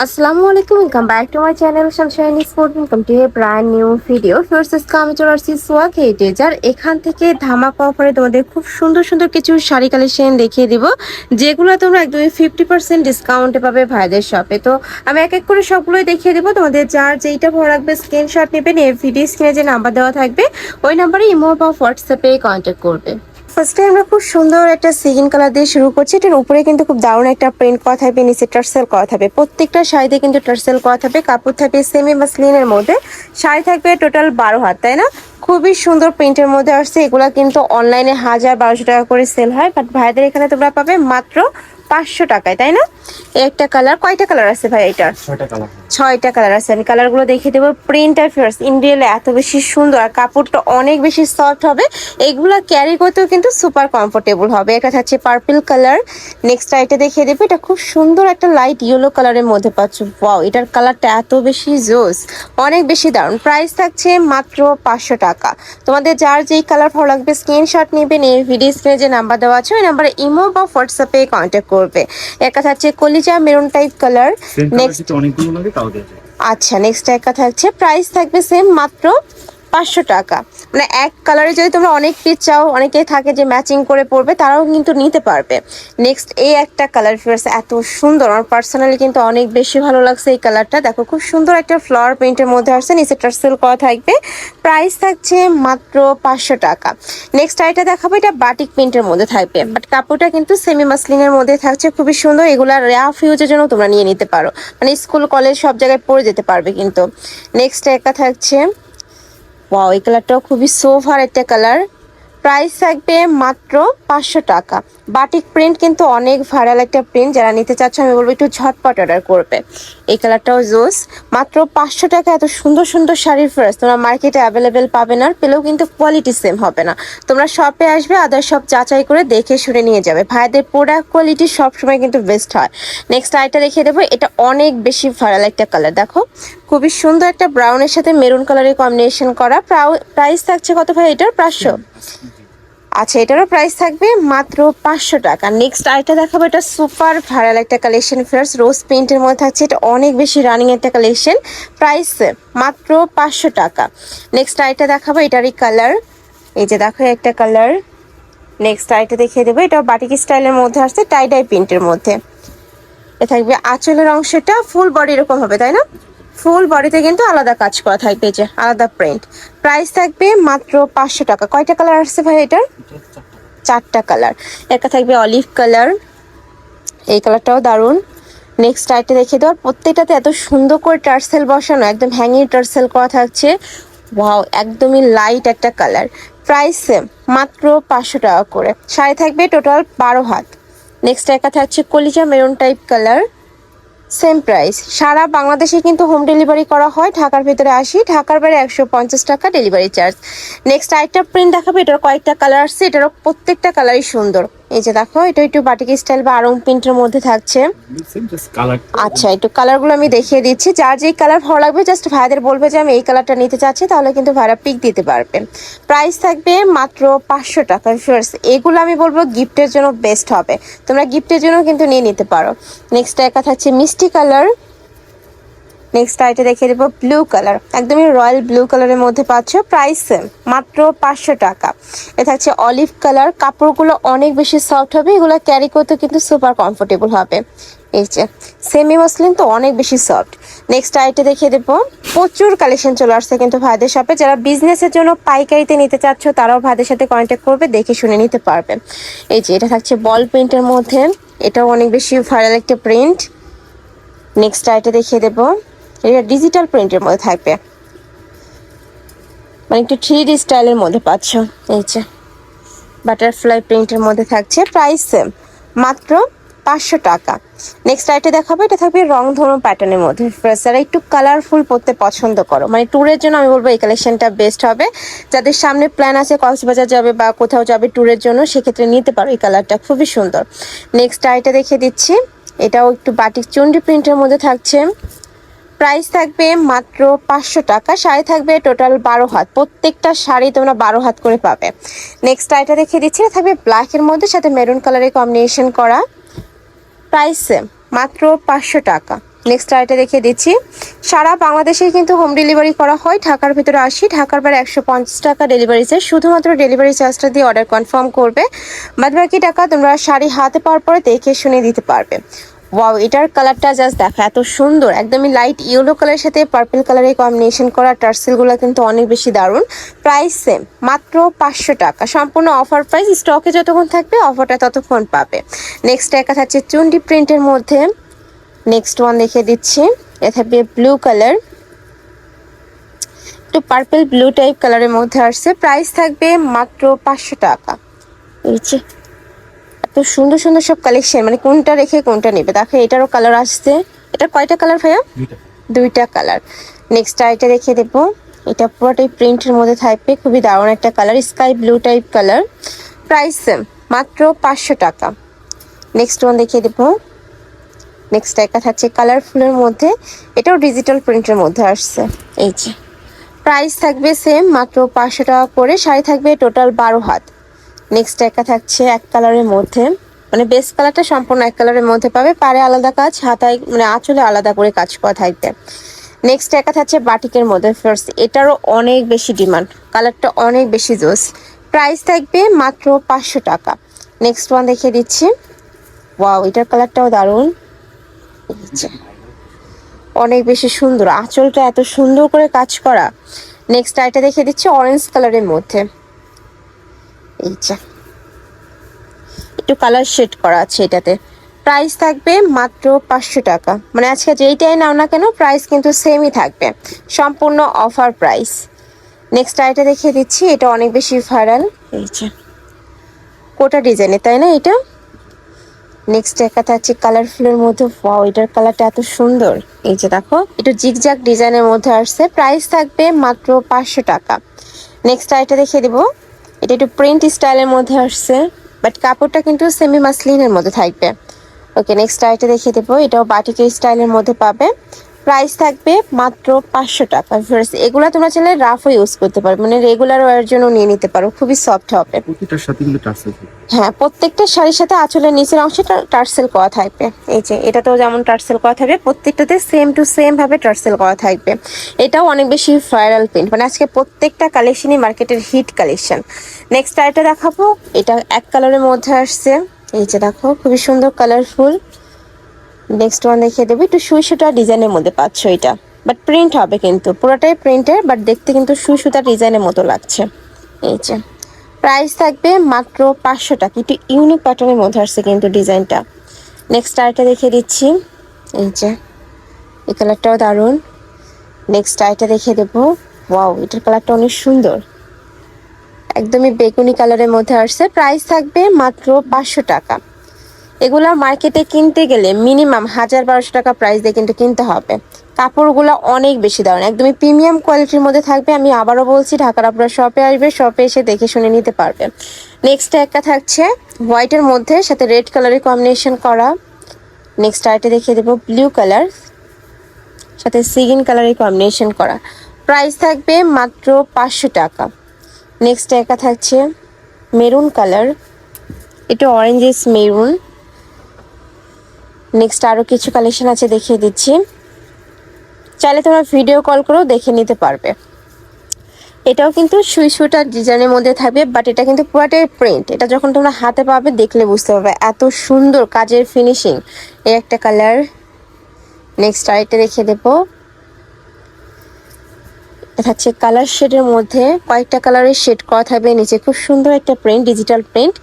আসসালামু আলাইকুম, welcome back to my channel Sunshine sport. Welcome to A brand new video. First আমি চলে আসছি সোয়াগ হেরিটেজ, আর এখান থেকে ধামাকা অফারে তোমাদের খুব সুন্দর সুন্দর কিছু শাড়ি কালেকশন দেখিয়ে দিব, যেগুলো তোমরা একদমই 50% ডিসকাউন্টে পাবে ভাইদের শপে। তো আমি এক এক করে সবগুলোই দেখিয়ে দেবো, তোমাদের যার যেইটা ভালো লাগবে স্ক্রিনশট নেবেন, এই ভিডিও স্ক্রিনে যে নাম্বার দেওয়া থাকবে ওই নাম্বারে ইমো বা হোয়াটসঅ্যাপে কন্ট্যাক্ট করবে। ফার্স্টে আমরা খুব সুন্দর একটা সিগিন কালার দিয়ে শুরু করছি। এটার উপরে কিন্তু খুব দারুণ একটা প্রিন্ট করা থাকবে, নিচে টার্সেল করা থাকবে, প্রত্যেকটা শাড়িতে কিন্তু টার্সেল করা থাকবে। কাপড় থাকবে সেমি মাসলিনের মধ্যে, শাড়ি থাকবে টোটাল 12 হাত, তাই না? খুবই সুন্দর প্রিন্টের মধ্যে আসছে। এগুলা কিন্তু অনলাইনে 1000-1200 টাকা করে সেল হয়, বাট ভাইদের এখানে তোমরা পাবে মাত্র 500 টাকায়, তাই না? একটা কালার, কয়টা কালার আছে ভাই এটার? 6টা কালার আছে। আমি কালারগুলো দেখিয়ে দেবো। প্রিন্ট আর ফিয়ার্স ইন্ডিয়ালে এত বেশি সুন্দর, আর কাপড়টা অনেক বেশি সফট হবে। এগুলা ক্যারি করতেও কিন্তু সুপার কমফোর্টেবল হবে। এটা থাকছে পার্পল কালার। নেক্সট আইটা দেখিয়ে দেবো, এটা খুব সুন্দর একটা লাইট ইয়েলো কালারের মধ্যে পাচ্ছ। ওয়াও, এটার কালারটা এত বেশি জোস, অনেক বেশি দারুণ। প্রাইস থাকছে মাত্র 500 টাকা। তোমাদের যার যেই কালার ভালো লাগবে স্ক্রিনশট নেবেন, এই ভিডিও স্ক্রিনে যে নাম্বার দেওয়া আছে ওই নাম্বারে ইমো বা হোয়াটসঅ্যাপে কন্ট্যাক্ট করবে। একটা থাকছে কলিজা মেরুন টাইপ কালার। নেক্সট আচ্ছা, নেক্সট একটা থাকছে, প্রাইস থাকবে সেম মাত্র 500 টাকা। মানে এক কালারে যদি তোমরা অনেক পিস চাও, অনেকেই থাকে যে ম্যাচিং করে পরবে, তারাও কিন্তু নিতে পারবে। নেক্সট এই একটা কালার ফিয়ার্স এত সুন্দর, আমার পার্সোনালি কিন্তু অনেক বেশি ভালো লাগছে এই কালারটা। দেখো খুব সুন্দর একটা ফ্লাওয়ার প্রিন্টের মধ্যে আসছে, নিচে টার্সেল করা থাকবে। প্রাইস থাকছে মাত্র 500 টাকা। নেক্সট আইটা দেখাবো, এটা বাটিক প্রিন্টের মধ্যে থাকবে, বাট কাপড়টা কিন্তু সেমি মাসলিনের মধ্যে থাকছে, খুবই সুন্দর। এগুলা রাফ ইউজের জন্য তোমরা নিয়ে নিতে পারো, মানে স্কুল কলেজ সব জায়গায় পরে যেতে পারবে কিন্তু। নেক্সট একটা থাকছে, ওয়াও, এই কালারটাও খুবই সোভার একটা কালার। প্রাইস থাকবে মাত্র 500 টাকা। বাটিক প্রিন্ট কিন্তু অনেক ভাইরাল একটা প্রিন্ট, যারা নিতে চাচ্ছ আমি বলবো একটু ঝটপট অর্ডার করবে। এই কালারটাও জোস। মাত্র 500 টাকা এত সুন্দর সুন্দর শাড়ির ফ্রেস তোমরা মার্কেটে অ্যাভেলেবেল পাবে না, পেলেও কিন্তু কোয়ালিটি সেম হবে না। তোমরা শপে আসবে, আদার সব যাচাই করে দেখে শুনে নিয়ে যাবে। ভাইদের প্রোডাক্ট কোয়ালিটি সবসময় কিন্তু বেস্ট হয়। নেক্সট আইটা দেখিয়ে দেবো, এটা অনেক বেশি ভাইরাল একটা কালার। দেখো খুবই সুন্দর একটা ব্রাউনের সাথে মেরুন কালারের কম্বিনেশন করা। প্রাইস থাকছে কত ভাই এটার? 500। আচ্ছা, এটারও প্রাইস থাকবে মাত্র 500 টাকা। নেক্সট আইটা দেখাবো, এটা সুপার ভাইরাল একটা কালেকশন ফ্রেন্ডস, রোজ পেইন্টের মধ্যে থাকছে। এটা অনেক বেশি রানিং একটা কালেকশন, প্রাইস মাত্র 500 টাকা। নেক্সট আইটা দেখাবো, এটারই কালার, এই যে দেখো একটা কালার। নেক্সট আইটা দেখিয়ে দেবো, এটাও বাটিক স্টাইলের মধ্যে আসছে, টাই ডাই প্রিন্টের মধ্যে। এ থাকবে আঁচলের অংশটা ফুল বডি এরকম হবে, তাই না? ফুল বডিতে কিন্তু আলাদা কাজ করা থাকবে, যে আলাদা প্রিন্ট। প্রাইস থাকবে মাত্র 500 টাকা। কয়টা কালার আসছে ভাই এটার? 4টা কালার। একটা থাকবে অলিভ কালার, এই কালারটাও দারুণ। নেক্সট আইটে দেখে দেওয়ার, প্রত্যেকটাতে এত সুন্দর করে টার্সেল বসানো, একদম হ্যাঙ্গিং টার্সেল করা থাকছে। ওয়াও, একদমই লাইট একটা কালার। প্রাইস সেম মাত্র 500 টাকা করে। শাড়ি থাকবে টোটাল 12 হাত। নেক্সট একটা থাকছে কলিজা maroon type colour, same price. সারা বাংলাদেশে কিন্তু হোম ডেলিভারি করা হয়, ঢাকার ভিতরে 80, ঢাকার বাইরে 150 টাকা ডেলিভারি চার্জ। নেক্সট আরেকটা প্রিন্ট দেখাবো, এটার কয়েকটা কালার আসছে, এটারও প্রত্যেকটা কালারই সুন্দর। এই যে দেখো, এটা একটু বাটিক স্টাইল বা আরং প্রিন্টের মধ্যে থাকছে। আচ্ছা, একটু কালারগুলো আমি দেখিয়ে দিচ্ছি, যার যেই কালার ভালো লাগবে জাস্ট ভাইদের বলবে যে আমি এই কালারটা নিতে চাচ্ছি, তাহলে কিন্তু ভাইরা পিক দিতে পারবে। প্রাইস থাকবে মাত্র 500 টাকা। ফার্স্ট এগুলো আমি বলবো গিফটের জন্য বেস্ট হবে, তোমরা গিফটের জন্য কিন্তু নিয়ে নিতে পারো। নেক্সট একটা থাকছে মিষ্টি কালার। নেক্সট আইটা দেখিয়ে দেবো ব্লু কালার, একদমই রয়্যাল ব্লু কালারের মধ্যে পাচ্ছ। প্রাইস মাত্র 500 টাকা। এ থাকছে অলিভ কালার, কাপড়গুলো অনেক বেশি সফট হবে, এগুলো ক্যারি করতে কিন্তু সুপার কমফোর্টেবল হবে। এই যে সেমি মসলিন তো অনেক বেশি সফট। নেক্সট আইটা দেখিয়ে দেবো, প্রচুর কালেকশন চলে আসছে কিন্তু ভাইদের শপে। যারা বিজনেসের জন্য পাইকারিতে নিতে চাচ্ছ তারাও ভাইদের সাথে কন্ট্যাক্ট করবে, দেখে শুনে নিতে পারবে। এই যে এটা থাকছে বল প্রিন্টের মধ্যে, এটাও অনেক বেশি ভাইরাল একটা প্রিন্ট। নেক্সট আইটা দেখিয়ে দেবো, এটা ডিজিটাল প্রিন্টের মধ্যে থাকবে, মানে একটু 3D স্টাইলের মধ্যে পাচ্ছ। এই যে বাটারফ্লাই প্রিন্টের মধ্যে থাকছে, প্রাইস মাত্র 500 টাকা। নেক্সট আইটে দেখাবো, এটা থাকবে রং ধনু প্যাটার্নের মধ্যে। যারা একটু কালারফুল পরতে পছন্দ করো, মানে ট্যুরের জন্য আমি বলবো এই কালেকশনটা বেস্ট হবে। যাদের সামনে প্ল্যান আছে কক্সবাজার যাবে বা কোথাও যাবে ট্যুরের জন্য, সেক্ষেত্রে নিতে পারো, এই কালারটা খুবই সুন্দর। নেক্সট আইটে দেখিয়ে দিচ্ছি, এটাও একটু বাটিক চুন্ডি প্রিন্টের মধ্যে থাকছে। প্রাইস থাকবে মাত্র 500 টাকা। শাড়ি থাকবে টোটাল 12 হাত, প্রত্যেকটা শাড়ি তোমরা 12 হাত করে পাবে। নেক্সট আইটা দেখিয়ে দিচ্ছি, থাকবে ব্ল্যাকের মধ্যে সাথে মেরুন কালারের কম্বিনেশন করা। প্রাইস মাত্র 500 টাকা। নেক্সট আইটা দেখিয়ে দিচ্ছি। সারা বাংলাদেশে কিন্তু হোম ডেলিভারি করা হয়। ঢাকার ভিতরে 80, ঢাকার বাইরে 150 টাকা ডেলিভারি চার্জ। শুধুমাত্র ডেলিভারি চার্জটা দিয়ে অর্ডার কনফার্ম করবে, বাদ বাকি টাকা তোমরা শাড়ি হাতে পাওয়ার পরে দেখে শুনে দিতে পারবে। ওয়াও, এটার কালারটা জাস্ট দেখো, এত সুন্দর, একদমই লাইট ইয়েলো কালারের সাথে পার্পল কালারের কম্বিনেশন করা টার্সেলগুলো কিন্তু অনেক বেশি দারুণ। প্রাইস সেম, মাত্র 500 টাকা, সম্পূর্ণ অফার প্রাইস। স্টকে যতক্ষণ থাকবে অফারটা ততক্ষণ পাবে। নেক্সট একটা থাকছে চুন্ডি প্রিন্টের মধ্যে। নেক্সট ওয়ান দেখে দিচ্ছি, এ থাকবে ব্লু কালার, একটু পার্পল ব্লু টাইপ কালারের মধ্যে আসছে। প্রাইস থাকবে মাত্র 500 টাকা। এই যে এত সুন্দর সুন্দর সব কালেকশন, মানে কোনটা রেখে কোনটা নেবে দেখো। এটারও কালার আসছে। এটা কয়টা কালার ভাইয়া? দুইটা কালার। নেক্সট আইটা রেখে দেবো, এটা পুরোটাই প্রিন্টের মধ্যে থাকবে, খুবই দারুণ একটা colour, sky blue type colour. Price same, মাত্র 500 টাকা। নেক্সট ওয়ান দেখিয়ে দেবো। নেক্সট একটা থাকছে কালারফুলের মধ্যে, এটাও ডিজিটাল প্রিন্টের মধ্যে আসছে। এই যে প্রাইস থাকবে সেম, মাত্র 500 টাকা করে। শাড়ি থাকবে টোটাল 12 হাত। নেক্সট একটা থাকছে এক কালারের মধ্যে, মানে বেস কালারটা সম্পূর্ণ এক কালারের মধ্যে পাবে, পাড়ে আলাদা কাজ, হাতায় মানে আঁচলে আলাদা করে কাজ করা থাকবে। নেক্সট একটা থাকছে বাটিকের মধ্যে ফার্স্ট, এটারও অনেক বেশি ডিমান্ড, কালারটা অনেক বেশি জোস। প্রাইস থাকবে মাত্র 500 টাকা। নেক্সট ওয়ান দেখিয়ে দিচ্ছি। ওয়াও, এটার কালারটাও দারুণ, অনেক বেশি সুন্দর, আঁচলটা এত সুন্দর করে কাজ করা। নেক্সট আইটা দেখিয়ে দিচ্ছি অরেঞ্জ কালারের মধ্যে। এই যে একটু কালার শেড করা আছে এটাতে। প্রাইস থাকবে মাত্র 500 টাকা, মানে আজকে যেইটাই নাও না কেন প্রাইস কিন্তু সেমই থাকবে, সম্পূর্ণ অফার প্রাইস। নেক্সট আইটা দেখিয়ে দিচ্ছি, এটা অনেক বেশি ভাইরাল। এই যে কোটা ডিজাইনের, তাই না এটা? নেক্সট একটা থাকছে কালারফুলের মধ্যে। ওয়াও, এটার কালারটা এত সুন্দর। এই যে দেখো, একটু জিগজ্যাগ ডিজাইনের মধ্যে আসছে। প্রাইস থাকবে মাত্র 500 টাকা। নেক্সট আইটা দেখিয়ে দিব, এটা একটু প্রিন্ট স্টাইলের মধ্যে আসছে, বাট কাপড়টা কিন্তু সেমি মাসলিনের মধ্যে থাকবে। ওকে, নেক্সট আইটা দেখিয়ে দেবো, এটাও বাটিকের স্টাইলের মধ্যে পাবে। প্রাইস থাকবে মাত্র 500 টাকা। এগুলা তোমরা চাইলে রাফও ইউজ করতে পারো, মানে রেগুলার ওয়ার জন্য নিয়ে নিতে পারো, খুবই সফট হবে। প্রতিটার সাথে কিন্তু টার্সেল থাকবে। হ্যাঁ, প্রত্যেকটা শাড়ির সাথে আঁচলের নিচের অংশে টার্সেল করা থাকবে। এই যে এটাতেও যেমন টার্সেল করা থাকবে, প্রত্যেকটাতে সেম টু সেম ভাবে টার্সেল করা থাকবে। এটাও অনেক বেশি ভাইরাল প্রিন্ট, মানে আজকে প্রত্যেকটা কালেকশনই মার্কেটের হিট কালেকশন। নেক্সট আইটা দেখাবো, এটা এক কালারের মধ্যে আসছে। এই যে দেখো, খুবই সুন্দর কালারফুল। নেক্সট ওয়ান দেখিয়ে দেবো, একটু সুই সুতা ডিজাইনের মধ্যে পাচ্ছ এটা, বাট প্রিন্ট হবে কিন্তু পুরোটাই প্রিন্টের, বাট দেখতে কিন্তু সুই সুতা ডিজাইনের মতো লাগছে। এই যে প্রাইস থাকবে মাত্র 500 টাকা। একটু ইউনিক প্যাটার্নের মধ্যে আসছে কিন্তু ডিজাইনটা। নেক্সট আইটা দেখিয়ে দিচ্ছি। এই যে এই কালারটাও দারুণ। নেক্সট আইটা দেখিয়ে দেবো। ওয়াও, এটার কালারটা অনেক সুন্দর, একদমই বেগুনি কালারের মধ্যে আসছে। প্রাইস থাকবে মাত্র 500 টাকা। এগুলা মার্কেটে কিনতে গেলে মিনিমাম 1000-1200 টাকা প্রাইস দিয়ে কিন্তু কিনতে হবে। কাপড়গুলো অনেক বেশি দারুণ, একদমই প্রিমিয়াম কোয়ালিটির মধ্যে থাকবে। আমি আবারও বলছি, ঢাকার আপনারা শপে আসবে, শপে এসে দেখে শুনে নিতে পারবে। নেক্সট একটা থাকছে হোয়াইটের মধ্যে সাথে রেড কালারের কম্বিনেশন করা। নেক্সট আইটা দেখিয়ে দেবো ব্লু কালার সাথে সিগিন কালারের কম্বিনেশন করা। প্রাইস থাকবে মাত্র 500 টাকা। নেক্সট একটা থাকছে মেরুন কালার, এটা অরেঞ্জেস মেরুন। নেক্সট আরও কিছু কালেকশন আছে, দেখিয়ে দিচ্ছি। চাইলে তোমরা ভিডিও কল করেও দেখে নিতে পারবে। এটাও কিন্তু সুই সুতার ডিজাইনের মধ্যে থাকবে, বাট এটা কিন্তু পুরাটাই প্রিন্ট। এটা যখন তোমরা হাতে পাবে দেখলে বুঝতে পারবে এত সুন্দর কাজের ফিনিশিং। এই একটা কালার। নেক্সট আরেকটা দেখিয়ে দেবো, এটা হচ্ছে কালার শেডের মধ্যে কয়েকটা কালারের শেড করা থাকবে, নিচে খুব সুন্দর একটা প্রিন্ট, ডিজিটাল প্রিন্ট।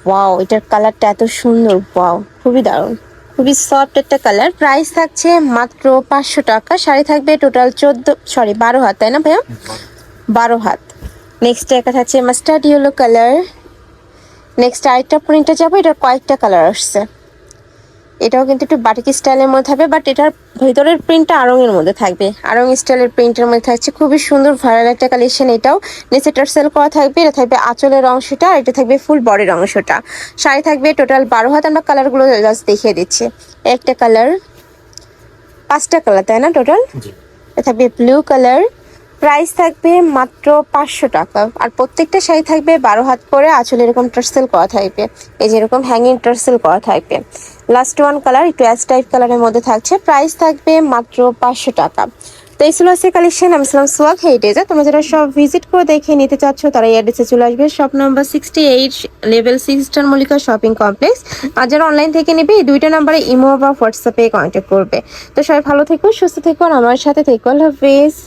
ওয়াও, এটার কালারটা এত সুন্দর, ওয়াও খুবই দারুণ, খুবই সফট একটা কালার। প্রাইস থাকছে মাত্র 500 টাকা। শাড়ি থাকবে টোটাল 12 হাত, তাই না ভাইয়া? 12 হাত। নেক্সট একটা থাকছে মাস্টার্ড ইয়েলো কালার। নেক্সট আরেকটা প্রিন্টে যাবো, এটার কয়েকটা কালার আসছে। এটাও কিন্তু একটু বাটিক স্টাইলের মধ্যে থাকবে, বাট এটার ভিতরের প্রিন্টটা আড়ংয়ের মধ্যে থাকবে, আড়ং স্টাইলের প্রিন্টের মধ্যে থাকছে। খুবই সুন্দর ভাইরাল একটা কালেকশন। এটাও নিচে টার্সেল করা থাকবে, এটা থাকবে আঁচলের অংশটা, আর এটা থাকবে ফুল বডির অংশটা। শাড়ি থাকবে টোটাল 12 হাত। আমরা কালারগুলো জাস্ট দেখিয়ে দিচ্ছি। একটা কালার, 5টা কালার, তাই না টোটাল? এটা থাকবে ব্লু কালার, প্রাইস থাকবে মাত্র 500 টাকা। আর প্রত্যেকটা শাড়ি থাকবে 12 হাত করে, আঁচলে এরকম টার্সেল করা থাকবে, এই যে এরকম হ্যাঙ্গিং টার্সেল করা থাকবে। লাস্ট ওয়ান কালার একটু অ্যাশ টাইপ কালারের মধ্যে থাকছে, প্রাইস থাকবে মাত্র 500 টাকা। তো এই ছিল আজকের কালেকশন। আমি ছিলাম সোয়াগ হেরিটেজে। তোমরা যারা সব ভিজিট করে দেখে নিতে চাচ্ছ তারা এই অ্যাড্রেসে চলে আসবে, shop number 68, level 6, star Mallika shopping complex. আর যারা অনলাইন থেকে নেবে এই দুইটা নাম্বারে ইমো বা হোয়াটসঅ্যাপে কন্ট্যাক্ট করবে। তো সবাই ভালো থেকো, সুস্থ থেকো, আর আমার সাথে থেকো। আল্লাহ হাফেজ।